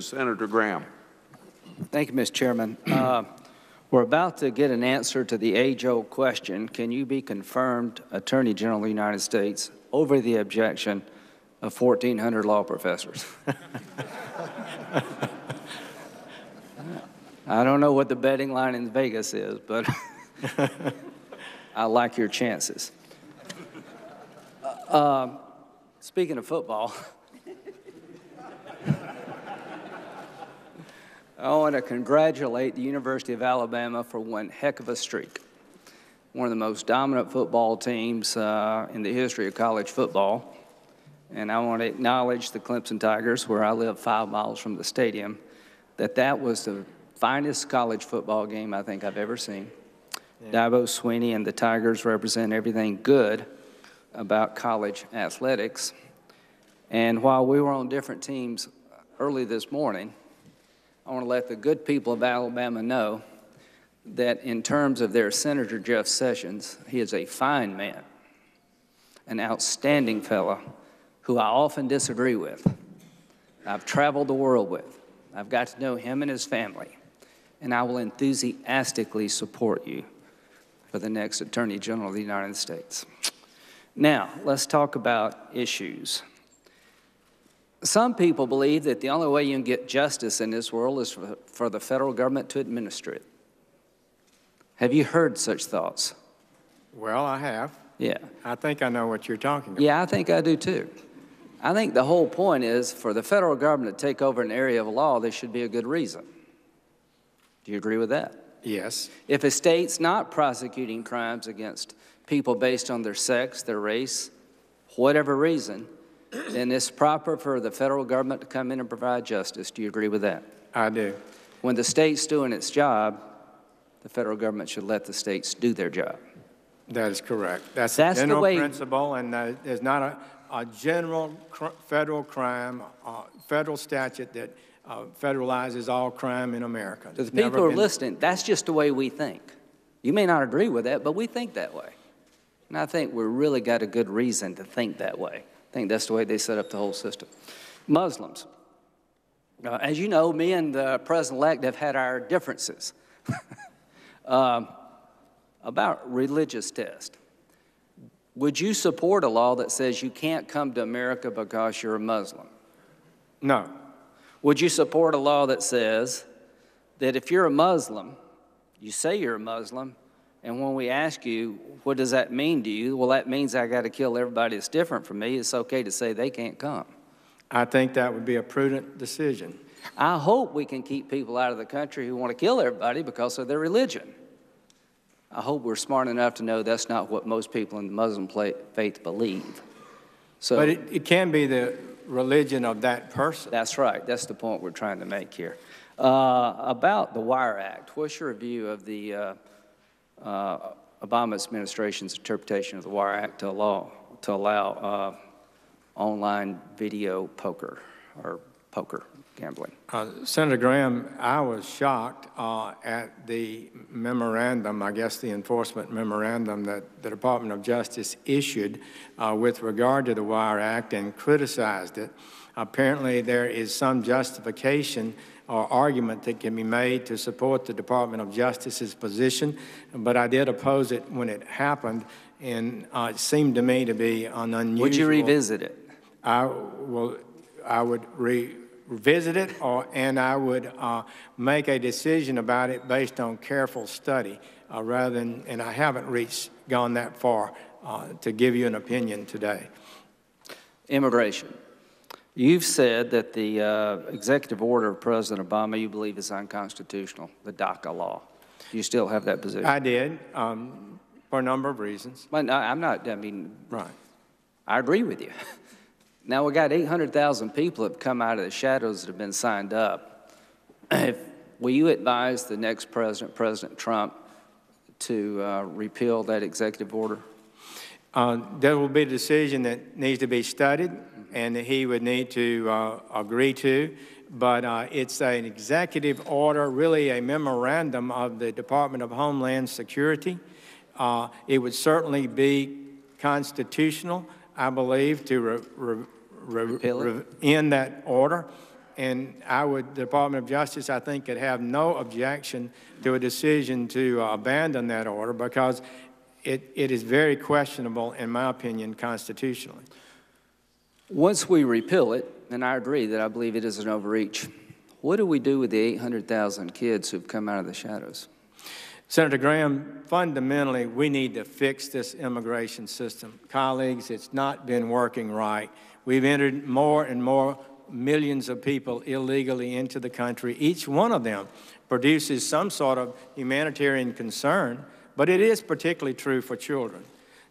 Senator Graham. Thank you, Mr. Chairman. We're about to get an answer to the age-old question, can you be confirmed Attorney General of the United States over the objection of 1,400 law professors? I don't know what the betting line in Vegas is, but I like your chances. Speaking of football, I want to congratulate the University of Alabama for one heck of a streak. One of the most dominant football teams in the history of college football. And I want to acknowledge the Clemson Tigers, where I live 5 miles from the stadium, that was the finest college football game I think I've ever seen. Yeah. Dabo Swinney and the Tigers represent everything good about college athletics. And while we were on different teams early this morning, I want to let the good people of Alabama know that in terms of their Senator Jeff Sessions, he is a fine man, an outstanding fellow who I often disagree with. I've traveled the world with. I've got to know him and his family, and I will enthusiastically support you for the next Attorney General of the United States. Now, let's talk about issues. Some people believe that the only way you can get justice in this world is for the federal government to administer it. Have you heard such thoughts? Well, I have. Yeah. I think I know what you're talking about. Yeah, I think I do too. I think the whole point is for the federal government to take over an area of law, there should be a good reason. Do you agree with that? Yes. If a state's not prosecuting crimes against people based on their sex, their race, whatever reason, then it's proper for the federal government to come in and provide justice. Do you agree with that? I do. When the state's doing its job, the federal government should let the states do their job. That is correct. That's the general principle, and there's not a general federal crime, federal statute that federalizes all crime in America. To the people who are listening, that's just the way we think. You may not agree with that, but we think that way. And I think we've really got a good reason to think that way. I think that's the way they set up the whole system. Muslims. As you know, me and the President-elect have had our differences about religious test. Would you support a law that says you can't come to America because you're a Muslim? No. Would you support a law that says that if you're a Muslim, you say you're a Muslim, and when we ask you, what does that mean to you? Well, that means I got to kill everybody that's different from me. It's okay to say they can't come. I think that would be a prudent decision. I hope we can keep people out of the country who want to kill everybody because of their religion. I hope we're smart enough to know that's not what most people in the Muslim faith believe. So, but it can be the religion of that person. That's right. That's the point we're trying to make here. About the Wire Act, what's your view of the Obama administration's interpretation of the Wire Act to allow online video poker or poker gambling? Senator Graham, I was shocked at the memorandum, I guess the enforcement memorandum that the Department of Justice issued with regard to the Wire Act and criticized it. Apparently there is some justification or argument that can be made to support the Department of Justice's position, but I did oppose it when it happened, and it seemed to me to be an unusual. Would you revisit it? I would revisit it, and I would make a decision about it based on careful study, rather than, and I haven't gone that far to give you an opinion today. Immigration. You've said that the executive order of President Obama you believe is unconstitutional, the DACA law. Do you still have that position? I did, for a number of reasons. Well, no, I'm not, I mean, right. I agree with you. Now, we got 800,000 people that have come out of the shadows that have been signed up. Will you advise the next president, President Trump, to repeal that executive order? There will be a decision that needs to be studied, and that he would need to agree to. But it's an executive order, really a memorandum of the Department of Homeland Security. It would certainly be constitutional, I believe, to end that order. And the Department of Justice, I think, could have no objection to a decision to abandon that order because it is very questionable, in my opinion, constitutionally. Once we repeal it, and I agree that I believe it is an overreach, what do we do with the 800,000 kids who've come out of the shadows? Senator Graham, fundamentally, we need to fix this immigration system. Colleagues, it's not been working right. We've entered more and more millions of people illegally into the country. Each one of them produces some sort of humanitarian concern, but it is particularly true for children.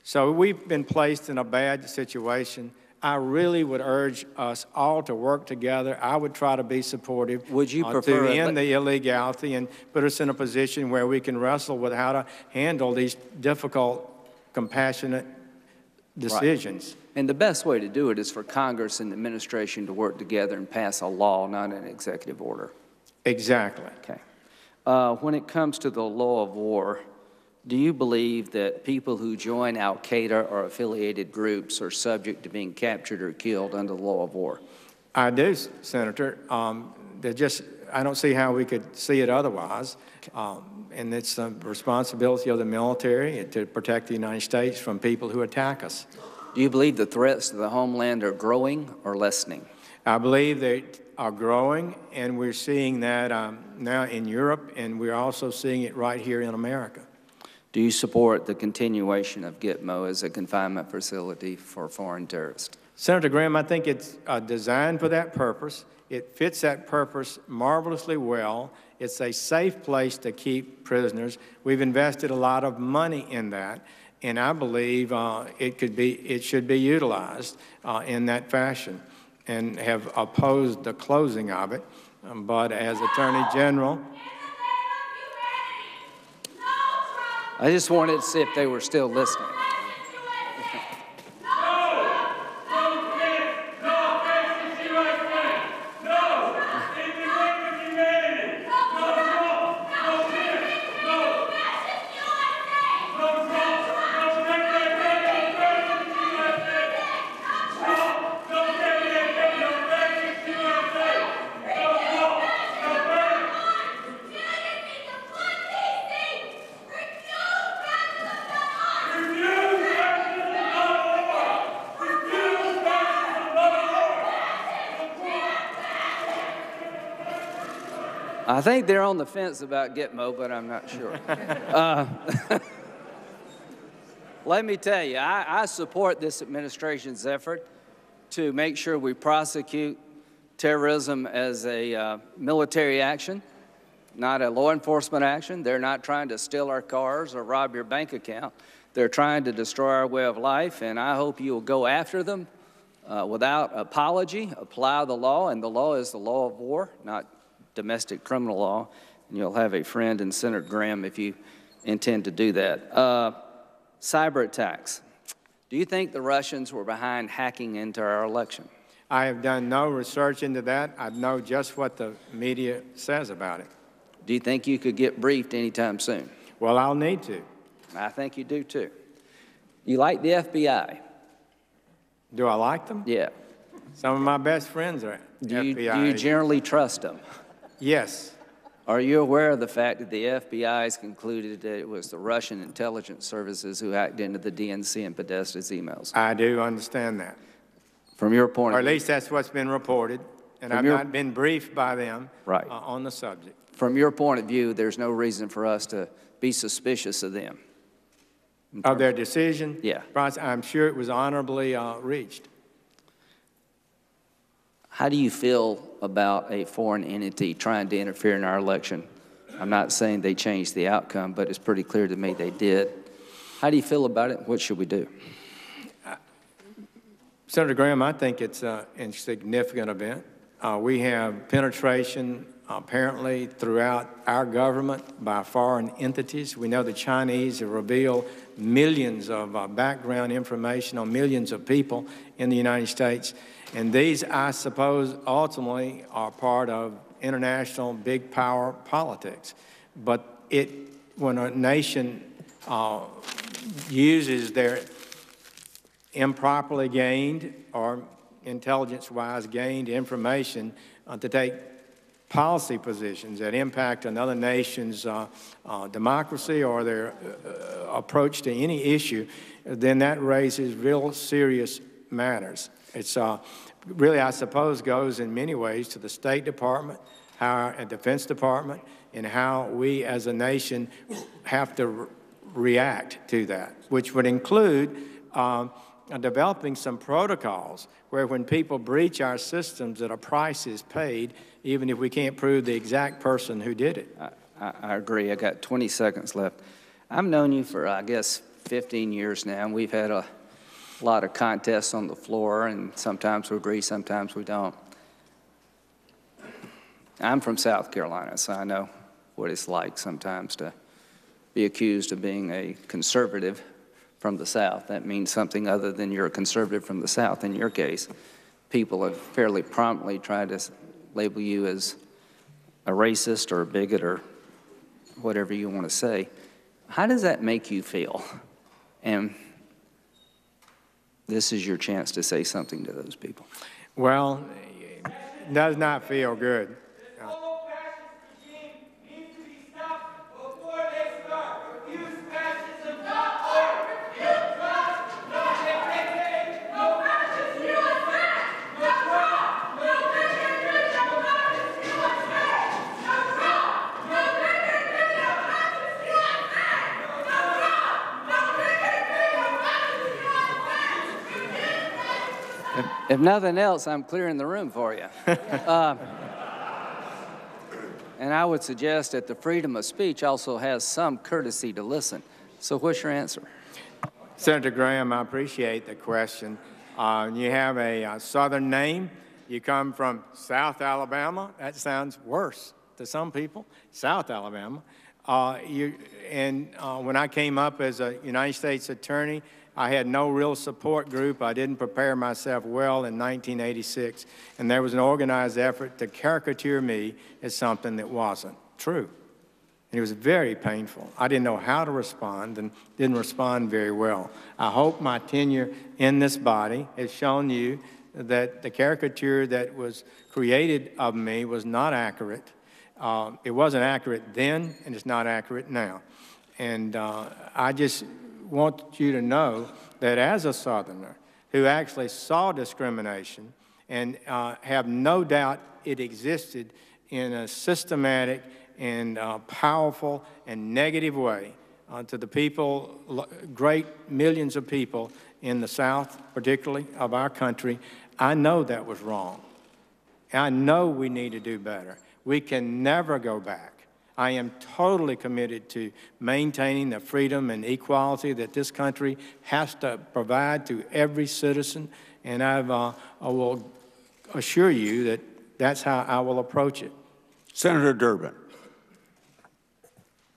So we've been placed in a bad situation. I really would urge us all to work together. I would try to be supportive. Would you prefer to end the illegality and put us in a position where we can wrestle with how to handle these difficult, compassionate decisions. Right. And the best way to do it is for Congress and the administration to work together and pass a law, not an executive order. Exactly. Okay. When it comes to the law of war, do you believe that people who join al-Qaeda or affiliated groups are subject to being captured or killed under the law of war? I do, Senator. I don't see how we could see it otherwise. And it's the responsibility of the military to protect the United States from people who attack us. Do you believe the threats to the homeland are growing or lessening? I believe they are growing, and we're seeing that now in Europe, and we're also seeing it right here in America. Do you support the continuation of Gitmo as a confinement facility for foreign terrorists? Senator Graham, I think it's designed for that purpose. It fits that purpose marvelously well. It's a safe place to keep prisoners. We've invested a lot of money in that, and I believe it should be utilized in that fashion, and have opposed the closing of it. But as Attorney General, I just wanted to see if they were still listening. I think they're on the fence about Gitmo, but I'm not sure. Let me tell you, I support this administration's effort to make sure we prosecute terrorism as a military action, not a law enforcement action. They're not trying to steal our cars or rob your bank account. They're trying to destroy our way of life, and I hope you'll go after them without apology, apply the law, and the law is the law of war, not domestic criminal law, and you'll have a friend in Senator Graham if you intend to do that. Cyber attacks. Do you think the Russians were behind hacking into our election? I have done no research into that. I know just what the media says about it. Do you think you could get briefed anytime soon? Well, I'll need to. I think you do too. You like the FBI? Do I like them? Yeah. Some of my best friends are FBI. Do you generally trust them? Yes. Are you aware of the fact that the FBI has concluded that it was the Russian intelligence services who hacked into the DNC and Podesta's emails? I do understand that. From your point of view. Or at least that's what's been reported, and I've not been briefed by them on the subject. From your point of view, there's no reason for us to be suspicious of them. Of their decision? Yeah. I'm sure it was honorably reached. How do you feel about a foreign entity trying to interfere in our election? I'm not saying they changed the outcome, but it's pretty clear to me they did. How do you feel about it? What should we do? Senator Graham, I think it's a significant event. We have penetration apparently throughout our government by foreign entities. We know the Chinese have revealed millions of background information on millions of people in the United States. And these, I suppose, ultimately are part of international big power politics. But when a nation uses their improperly gained or intelligence-wise, gained information to take policy positions that impact another nation's democracy or their approach to any issue, then that raises real serious matters. It's really, I suppose, goes in many ways to the State Department, and Defense Department, and how we as a nation have to react to that, which would include developing some protocols where when people breach our systems that a price is paid, even if we can't prove the exact person who did it. I agree. I got 20 seconds left. I've known you for, I guess, 15 years now, and we've had a lot of contests on the floor, and sometimes we agree, sometimes we don't. I'm from South Carolina, so I know what it's like sometimes to be accused of being a conservative from the South. That means something other than you're a conservative from the South. In your case, people have fairly promptly tried to label you as a racist or a bigot or whatever you want to say. How does that make you feel? And this is your chance to say something to those people. Well, it does not feel good. If nothing else, I'm clearing the room for you. And I would suggest that the freedom of speech also has some courtesy to listen. So what's your answer? Senator Graham, I appreciate the question. You have a Southern name. You come from South Alabama. That sounds worse to some people, South Alabama. When I came up as a United States attorney, I had no real support group. I didn't prepare myself well in 1986, and there was an organized effort to caricature me as something that wasn't true. And it was very painful. I didn't know how to respond and didn't respond very well. I hope my tenure in this body has shown you that the caricature that was created of me was not accurate. It wasn't accurate then, and it's not accurate now. And I just want you to know that as a Southerner who actually saw discrimination and have no doubt it existed in a systematic and powerful and negative way to the people, great millions of people in the South, particularly of our country, I know that was wrong. I know we need to do better. We can never go back. I am totally committed to maintaining the freedom and equality that this country has to provide to every citizen, and I will assure you that that's how I will approach it. Senator Durbin.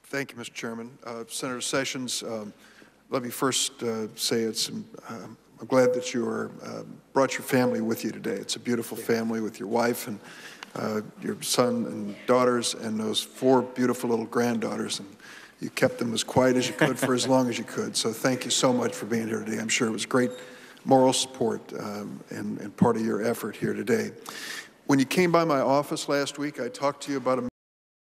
Thank you, Mr. Chairman. Senator Sessions, let me first say I'm glad that you brought your family with you today. It's a beautiful family with your wife and your son and daughters and those 4 beautiful little granddaughters, and you kept them as quiet as you could for as long as you could. So thank you so much for being here today. I'm sure it was great moral support and part of your effort here today. When you came by my office last week, I talked to you about a